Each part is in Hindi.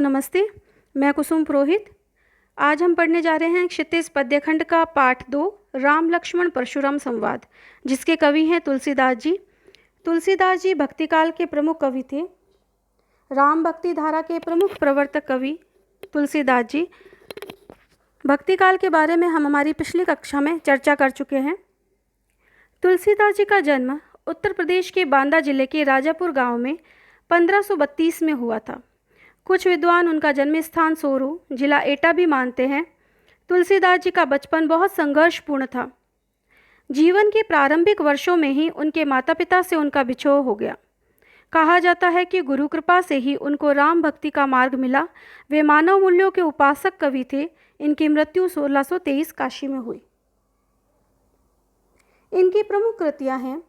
को नमस्ते। मैं कुसुम पुरोहित। आज हम पढ़ने जा रहे हैं क्षितिज पद्यखंड का पाठ 2 राम लक्ष्मण परशुराम संवाद, जिसके कवि हैं तुलसीदास जी। तुलसीदास जी भक्तिकाल के प्रमुख कवि थे। राम भक्ति धारा के प्रमुख प्रवर्तक कवि तुलसीदास जी। भक्तिकाल के बारे में हम हमारी पिछली कक्षा में चर्चा कर चुके हैं। तुलसीदास जी का जन्म उत्तर प्रदेश के बांदा जिले के राजापुर गांव में 1532 में हुआ था। कुछ विद्वान उनका जन्म स्थान सोरू जिला एटा भी मानते हैं। तुलसीदास जी का बचपन बहुत संघर्षपूर्ण था। जीवन के प्रारंभिक वर्षों में ही उनके माता पिता से उनका बिछोह हो गया। कहा जाता है कि गुरु कृपा से ही उनको राम भक्ति का मार्ग मिला। वे मानव मूल्यों के उपासक कवि थे। इनकी मृत्यु 1623 काशी में हुई। इनकी प्रमुख कृतियां हैं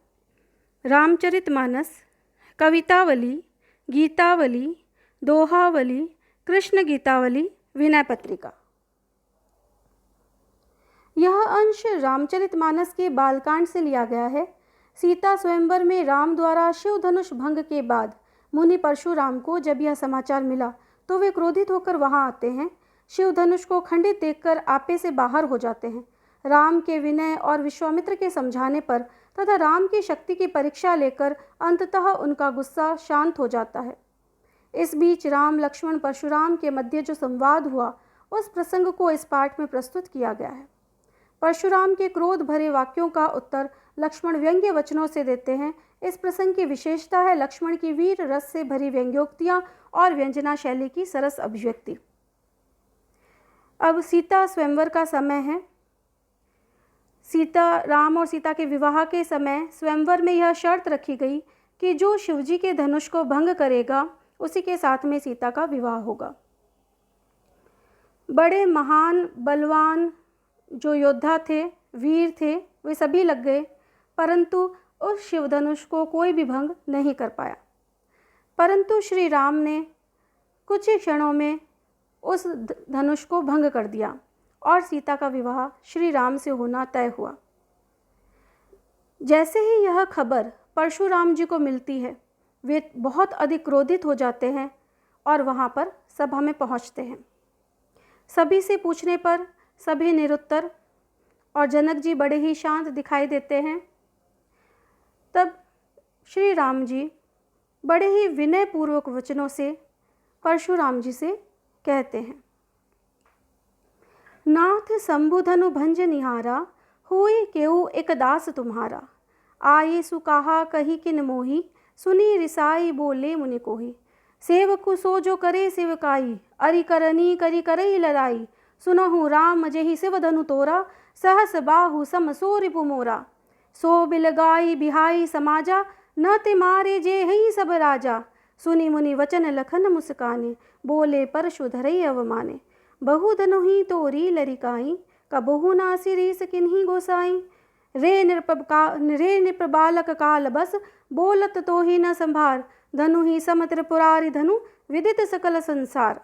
रामचरितमानस, कवितावली, गीतावली, दोहावली, कृष्ण गीतावली, विनय पत्रिका। यह अंश रामचरितमानस के बालकांड से लिया गया है। सीता स्वयंवर में राम द्वारा शिव धनुष भंग के बाद मुनि परशुराम को जब यह समाचार मिला तो वे क्रोधित होकर वहां आते हैं। शिव धनुष को खंडित देखकर आपे से बाहर हो जाते हैं। राम के विनय और विश्वामित्र के समझाने पर तथा राम की शक्ति की परीक्षा लेकर अंततः उनका गुस्सा शांत हो जाता है। इस बीच राम लक्ष्मण परशुराम के मध्य जो संवाद हुआ उस प्रसंग को इस पाठ में प्रस्तुत किया गया है। परशुराम के क्रोध भरे वाक्यों का उत्तर लक्ष्मण व्यंग्य वचनों से देते हैं। इस प्रसंग की विशेषता है लक्ष्मण की वीर रस से भरी व्यंग्योक्तियां और व्यंजना शैली की सरस अभिव्यक्ति। अब सीता स्वयंवर का समय है। राम और सीता के विवाह के समय स्वयंवर में यह शर्त रखी गई कि जो शिवजी के धनुष को भंग करेगा उसी के साथ में सीता का विवाह होगा। बड़े महान बलवान जो योद्धा थे, वीर थे, वे सभी लग गए, परंतु उस शिव धनुष को कोई भी भंग नहीं कर पाया। परंतु श्री राम ने कुछ ही क्षणों में उस धनुष को भंग कर दिया और सीता का विवाह श्री राम से होना तय हुआ। जैसे ही यह खबर परशुराम जी को मिलती है, वे बहुत अधिक क्रोधित हो जाते हैं और वहाँ पर सभा में पहुँचते हैं। सभी से पूछने पर सभी निरुत्तर और जनक जी बड़े ही शांत दिखाई देते हैं। तब श्री राम जी बड़े ही विनय पूर्वक वचनों से परशुराम जी से कहते हैं, नाथ शंभु धनु भंज निहारा, हुई केऊ एक दास तुम्हारा। आये सुकाहा कही किन मोही, सुनी रिसाई बोले मुनि कोही। सेवकु सो जो करे सेवकाई, अरि करनी करी करई लड़ाई। सुनहु राम जेहि शिव धनु तोरा, सहस बाहु सम सो रिपु मोरा। सो बिलगाई बिहाई समाजा, न ते मारे जे हई सब राजा। सुनि मुनि वचन लखन मुस्काने, बोले परशु धरई अवमाने। बहु धनु ही तोरी लरिकाई, कबहु नासी रीस किन्ही गोसाई। रे नृप बालक काल बस, बोलत तो ही न संभार। धनु ही सम त्रिपुरारि धनु, विदित सकल संसार।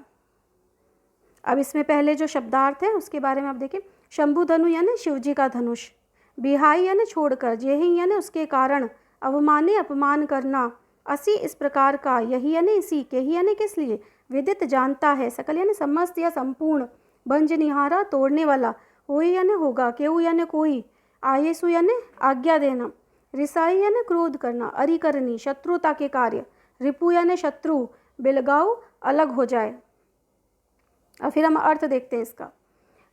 अब इसमें पहले जो शब्दार्थ है उसके बारे में आप देखें। शंभु धनु यानी शिवजी का धनुष, बिहाई यानी छोड़कर, जेहि यानी उसके कारण, अवमाने अपमान करना, असी इस प्रकार का, यही यानी इसी, के ही यानी किस लिए, विदित जानता है, सकल यानी समस्त या संपूर्ण, भंज निहारा तोड़ने वाला, होई यानी होगा, केऊ यानी कोई, आयेसु यानी आज्ञा देना, रिसाई यानी क्रोध करना, अरि करनी शत्रुता के कार्य, रिपु यानी शत्रु, बिलगाऊ अलग हो जाए। और फिर हम अर्थ देखते हैं इसका।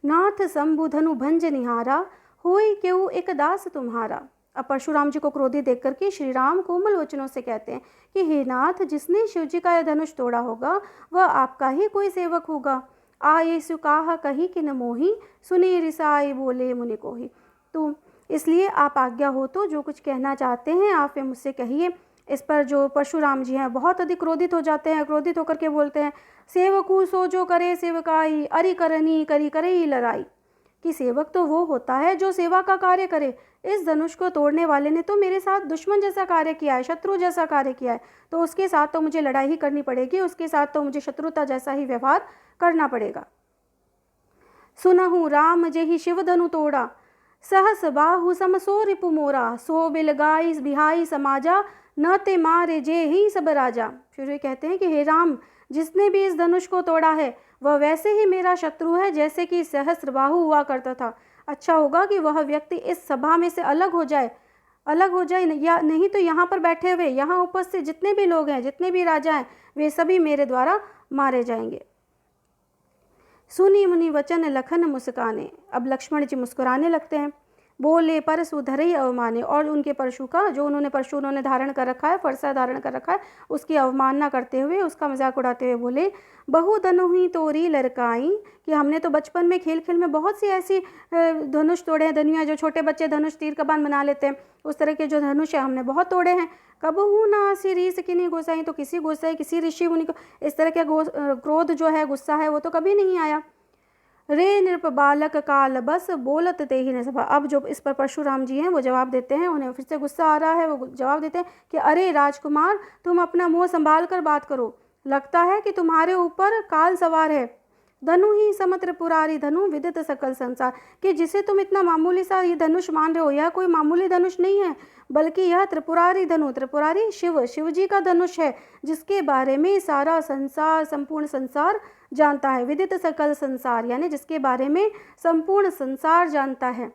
नाथ शंभु धनु भंज निहारा, होई केऊ एक दास तुम्हारा। अब परशुराम जी को क्रोधित देख करके श्री राम कोमल वचनों से कहते हैं कि हे नाथ, जिसने शिव जी का यह धनुष तोड़ा होगा वह आपका ही कोई सेवक होगा। आये सुकाहा कही कि न मोही, सुनी रिसाई बोले मुनि कोही। तो इसलिए आप आज्ञा हो तो जो कुछ कहना चाहते हैं आप मुझसे कहिए। इस पर जो परशुराम जी हैं बहुत अधिक क्रोधित हो जाते हैं। क्रोधित होकर के बोलते हैं, सेवकू सो जो करे सेवकाई, अरि करनी करी करई लड़ाई। कि सेवक तो वो होता है जो सेवा का कार्य करे। इस धनुष को तोड़ने वाले ने तो मेरे साथ दुश्मन जैसा कार्य किया है, शत्रु जैसा कार्य किया है, तो उसके साथ तो मुझे लड़ाई ही करनी पड़ेगी, उसके साथ तो मुझे शत्रुता जैसा ही व्यवहार करना पड़ेगा। सुनहु राम जेहि शिव धनु तोड़ा, सहस बाहु सम सो रिपु मोरा। सो बिलगाई बिहाई समाजा, न ते मारे जे ही सब राजा। फिर वे कहते हैं कि हे राम, जिसने भी इस धनुष को तोड़ा है वह वैसे ही मेरा शत्रु है जैसे कि सहस्त्रबाहु हुआ करता था। अच्छा होगा कि वह व्यक्ति इस सभा में से अलग हो जाए या नहीं तो यहाँ पर बैठे हुए, यहाँ उपस्थित जितने भी लोग हैं, जितने भी राजा हैं, वे सभी मेरे द्वारा मारे जाएंगे। सुनी मुनि वचन लखन मुस्काने। अब लक्ष्मण जी मुस्कुराने लगते हैं। बोले परशु धरई अवमाने, और उनके परशु का जो परशु उन्होंने धारण कर रखा है, फरसा धारण कर रखा है, उसकी अवमानना करते हुए, उसका मजाक उड़ाते हुए बोले, बहु धनुहि तोरी लड़काई, कि हमने तो बचपन में खेल खेल में बहुत सी ऐसी धनुष तोड़े हैं, धनुया जो छोटे बच्चे धनुष तीर कमान बना लेते हैं, उस तरह के जो धनुष है हमने बहुत तोड़े हैं। कबहू ना सी रीस किन्हीं गोसाई, तो किसी गोसाई किसी ऋषि मुनि को इस तरह के क्रोध जो है, गुस्सा है, वो तो कभी नहीं आया। रे नृप बालक काल बस बोलत ते ही न सभा। अब जो इस पर परशुराम जी हैं वो जवाब देते हैं, उन्हें फिर से गुस्सा आ रहा है, वो जवाब देते हैं कि अरे राजकुमार, तुम अपना मुंह संभाल कर बात करो, लगता है कि तुम्हारे ऊपर काल सवार है। धनु ही सम त्रिपुरारी धनु विदित सकल संसार, कि जिसे तुम इतना मामूली सा ये धनुष मान रहे हो, यह कोई मामूली धनुष नहीं है, बल्कि यह त्रिपुरारी धनु, त्रिपुरारी शिव जी का धनुष है, जिसके बारे में सारा संसार, संपूर्ण संसार जानता है। विदित सकल संसार यानी जिसके बारे में संपूर्ण संसार जानता है।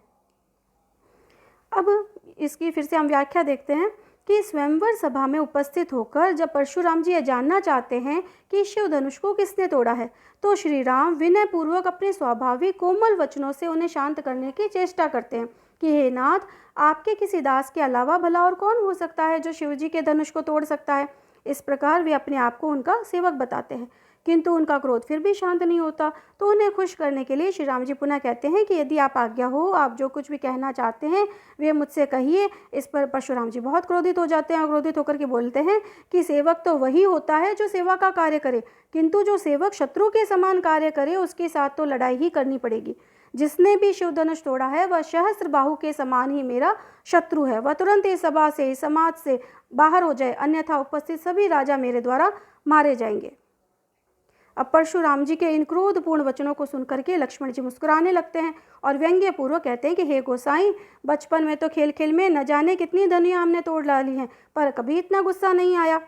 अब इसकी फिर से हम व्याख्या देखते हैं कि स्वयंवर सभा में उपस्थित होकर जब परशुराम जी यह जानना चाहते हैं कि शिव धनुष को किसने तोड़ा है, तो श्री राम विनय पूर्वक अपने स्वाभाविक कोमल वचनों से उन्हें शांत करने की चेष्टा करते हैं कि हे नाथ, आपके किसी दास के अलावा भला और कौन हो सकता है जो शिव जी के धनुष को तोड़ सकता है। इस प्रकार वे अपने आप को उनका सेवक बताते हैं, किंतु उनका क्रोध फिर भी शांत नहीं होता। तो उन्हें खुश करने के लिए श्री राम जी पुनः कहते हैं कि यदि आप आज्ञा हो, आप जो कुछ भी कहना चाहते हैं वे मुझसे कहिए। इस पर परशुराम जी बहुत क्रोधित हो जाते हैं और क्रोधित होकर के बोलते हैं कि सेवक तो वही होता है जो सेवा का कार्य करे, किंतु जो सेवक शत्रु के समान कार्य करे उसके साथ तो लड़ाई ही करनी पड़ेगी। जिसने भी शिव धनुष तोड़ा है वह सहस्त्रबाहु के समान ही मेरा शत्रु है। वह तुरंत इस सभा से, इस समाज से बाहर हो जाए, अन्यथा उपस्थित सभी राजा मेरे द्वारा मारे जाएंगे। अब परशुराम जी के इन क्रोधपूर्ण वचनों को सुनकर के लक्ष्मण जी मुस्कुराने लगते हैं और व्यंग्य पूर्वक कहते हैं कि हे गोसाई, बचपन में तो खेल खेल में न जाने कितनी धनुया हमने तोड़ डाली हैं, पर कभी इतना गुस्सा नहीं आया।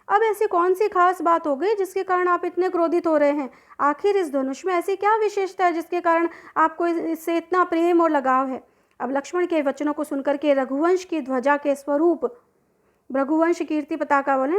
अब ऐसी कौन सी खास बात हो गई जिसके कारण आप इतने क्रोधित हो रहे हैं? आखिर इस धनुष में ऐसी क्या विशेषता है जिसके कारण आपको इससे इतना प्रेम और लगाव है? अब लक्ष्मण के वचनों को सुनकर के रघुवंश की ध्वजा के स्वरूप, रघुवंश कीर्ति पताका बोले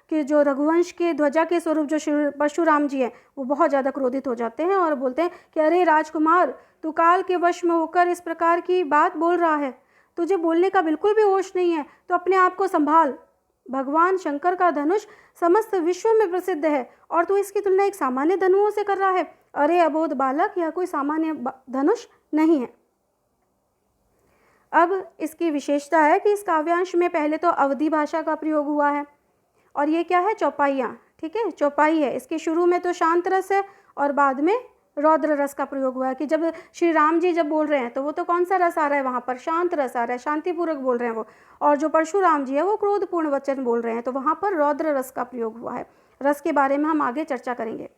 कि जो रघुवंश के ध्वजा के स्वरूप जो परशुराम जी हैं वो बहुत ज़्यादा क्रोधित हो जाते हैं और बोलते हैं कि अरे राजकुमार, तू काल के वश में होकर इस प्रकार की बात बोल रहा है, तुझे बोलने का बिल्कुल भी होश नहीं है, तो अपने आप को संभाल। भगवान शंकर का धनुष समस्त विश्व में प्रसिद्ध है और तू इसकी तुलना एक सामान्य धनुओं से कर रहा है। अरे अबोध बालक, यह कोई सामान्य धनुष नहीं है। अब इसकी विशेषता है कि इस काव्यांश में पहले तो अवधी भाषा का प्रयोग हुआ है और ये क्या है, चौपाइयाँ, ठीक है, चौपाई है। इसके शुरू में तो शांत रस है और बाद में रौद्र रस का प्रयोग हुआ है कि जब श्री राम जी जब बोल रहे हैं तो वो तो कौन सा रस आ रहा है, वहाँ पर शांत रस आ रहा है, शांतिपूर्वक बोल रहे हैं वो, और जो परशुराम जी है वो क्रोधपूर्ण वचन बोल रहे हैं तो वहाँ पर रौद्र रस का प्रयोग हुआ है। रस के बारे में हम आगे चर्चा करेंगे।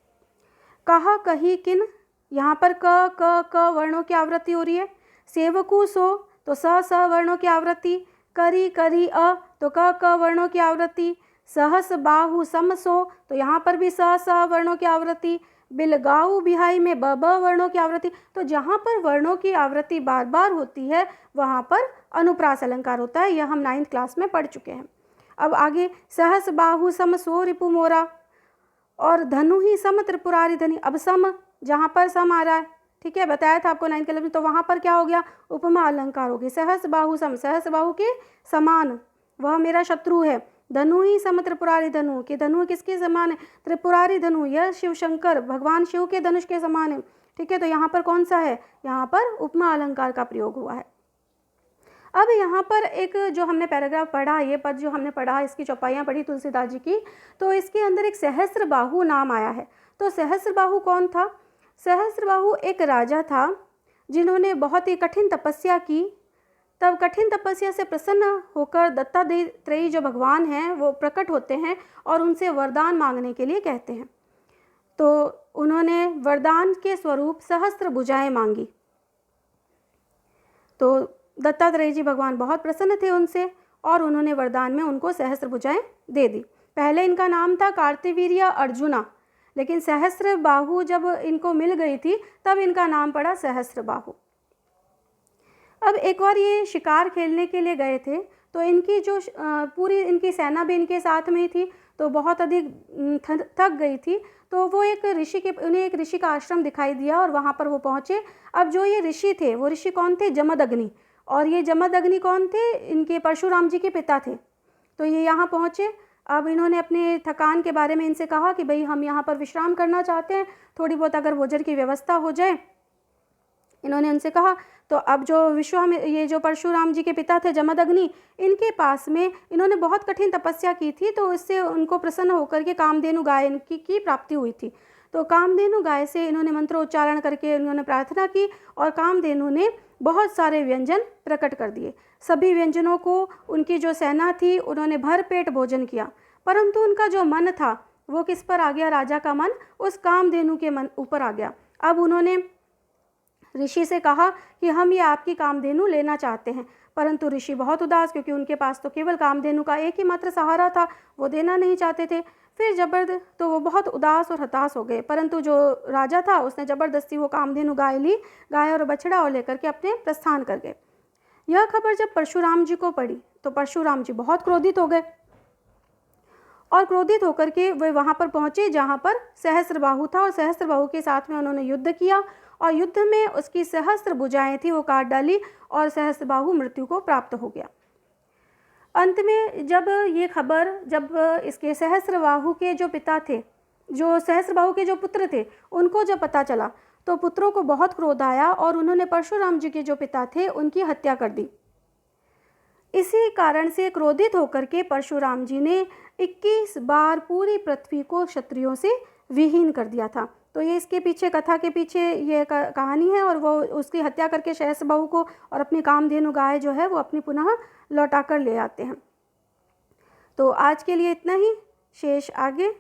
कहा कही किन, यहाँ पर क वर्णों की आवृत्ति हो रही है। सेवकु सो तो स वर्णों की आवृत्ति, करी करी अ तो क वर्णों की आवृत्ति, सहस बाहु सम सो तो यहाँ पर भी स वर्णों की आवृत्ति, बिलगाऊ बिहाई में ब वर्णों की आवृत्ति। तो जहाँ पर वर्णों की आवृत्ति बार बार होती है वहाँ पर अनुप्रास अलंकार होता है, यह हम 9th क्लास में पढ़ चुके हैं। अब आगे सहस बाहु सम सो रिपु मोरा और धनु ही सम त्रिपुरारी धनी। अब सम, जहाँ पर सम आ रहा है, ठीक है, बताया था आपको 9th क्लास में, तो वहाँ पर क्या हो गया, उपमा अलंकार हो गई। सहस बाहु सम, सहस बाहु के समान, वह मेरा शत्रु है। धनु ही सम त्रिपुरारी धनु, कि धनु किसके समान है, त्रिपुरारी धनु, यह शिव शंकर भगवान शिव के धनुष के समान है, ठीक है। तो यहाँ पर कौन सा है, यहाँ पर उपमा अलंकार का प्रयोग हुआ है। अब यहाँ पर एक जो हमने पैराग्राफ पढ़ा, ये पद जो हमने पढ़ा, इसकी चौपाइयाँ पढ़ी तुलसीदास जी की, तो इसके अंदर एक सहस्त्रबाहु नाम आया है। तो सहस्त्रबाहु कौन था? सहस्त्रबाहु एक राजा था जिन्होंने बहुत ही कठिन तपस्या की। तब कठिन तपस्या से प्रसन्न होकर दत्तात्रेय जो भगवान हैं वो प्रकट होते हैं और उनसे वरदान मांगने के लिए कहते हैं। तो उन्होंने वरदान के स्वरूप सहस्त्र भुजाएं मांगी। तो दत्तात्रेय जी भगवान बहुत प्रसन्न थे उनसे और उन्होंने वरदान में उनको सहस्त्र भुजाएं दे दी। पहले इनका नाम था कार्तवीर्य अर्जुना, लेकिन सहस्त्र बाहु जब इनको मिल गई थी तब इनका नाम पड़ा सहस्त्र बाहु। अब एक बार ये शिकार खेलने के लिए गए थे, तो इनकी जो पूरी इनकी सेना भी इनके साथ में थी, तो बहुत अधिक थक गई थी। तो वो उन्हें एक ऋषि का आश्रम दिखाई दिया और वहाँ पर वो पहुँचे। अब जो ये ऋषि थे, वो ऋषि कौन थे? जमदग्नि। और ये जमदग्नि कौन थे? इनके परशुराम जी के पिता थे। तो ये यहाँ पहुँचे। अब इन्होंने अपने थकान के बारे में इनसे कहा कि भाई हम यहाँ पर विश्राम करना चाहते हैं, थोड़ी बहुत अगर भोजन की व्यवस्था हो जाए, इन्होंने उनसे कहा। तो अब ये जो परशुराम जी के पिता थे जमदग्नि, इनके पास में इन्होंने बहुत कठिन तपस्या की थी, तो इससे उनको प्रसन्न होकर के कामधेनु गाय की प्राप्ति हुई थी। तो कामधेनु गाय से इन्होंने मंत्रोच्चारण करके उन्होंने प्रार्थना की और कामधेनु ने बहुत सारे व्यंजन प्रकट कर दिए। सभी व्यंजनों को उनकी जो सेना थी उन्होंने भर पेट भोजन किया, परंतु उनका जो मन था वो किस पर आ गया? राजा का मन उस कामधेनु के मन ऊपर आ गया। अब उन्होंने ऋषि से कहा कि हम ये आपकी कामधेनु लेना चाहते हैं, परंतु ऋषि बहुत उदास, क्योंकि उनके पास तो केवल कामधेनु का एक ही मात्र सहारा था, वो देना नहीं चाहते थे। फिर तो वो बहुत उदास और हताश हो गए, परंतु जो राजा था उसने ज़बरदस्ती वो कामधेनु गाय ली, गाय और बछड़ा और लेकर के अपने प्रस्थान कर गए। यह खबर जब परशुराम जी को पड़ी तो परशुराम जी बहुत क्रोधित हो गए और क्रोधित होकर के वे वहाँ पर पहुँचे जहाँ पर सहस्त्रबाहु था, और सहस्त्रबाहु के साथ में उन्होंने युद्ध किया और युद्ध में उसकी सहस्त्र भुजाएं थी वो काट डाली और सहस्त्रबाहु मृत्यु को प्राप्त हो गया। अंत में जब इसके सहस्त्रबाहु के जो पिता थे, जो सहस्त्रबाहु के जो पुत्र थे, उनको जब पता चला तो पुत्रों को बहुत क्रोध आया और उन्होंने परशुराम जी के जो पिता थे उनकी हत्या कर दी। इसी कारण से क्रोधित होकर के परशुराम जी ने 21 बार पूरी पृथ्वी को क्षत्रियों से विहीन कर दिया था। तो ये इसके पीछे, कथा के पीछे ये कहानी है, और वो उसकी हत्या करके सहस्त्रबाहु को और अपनी कामधेनु गाय जो है वो अपनी पुनः लौटा कर ले आते हैं। तो आज के लिए इतना ही, शेष आगे।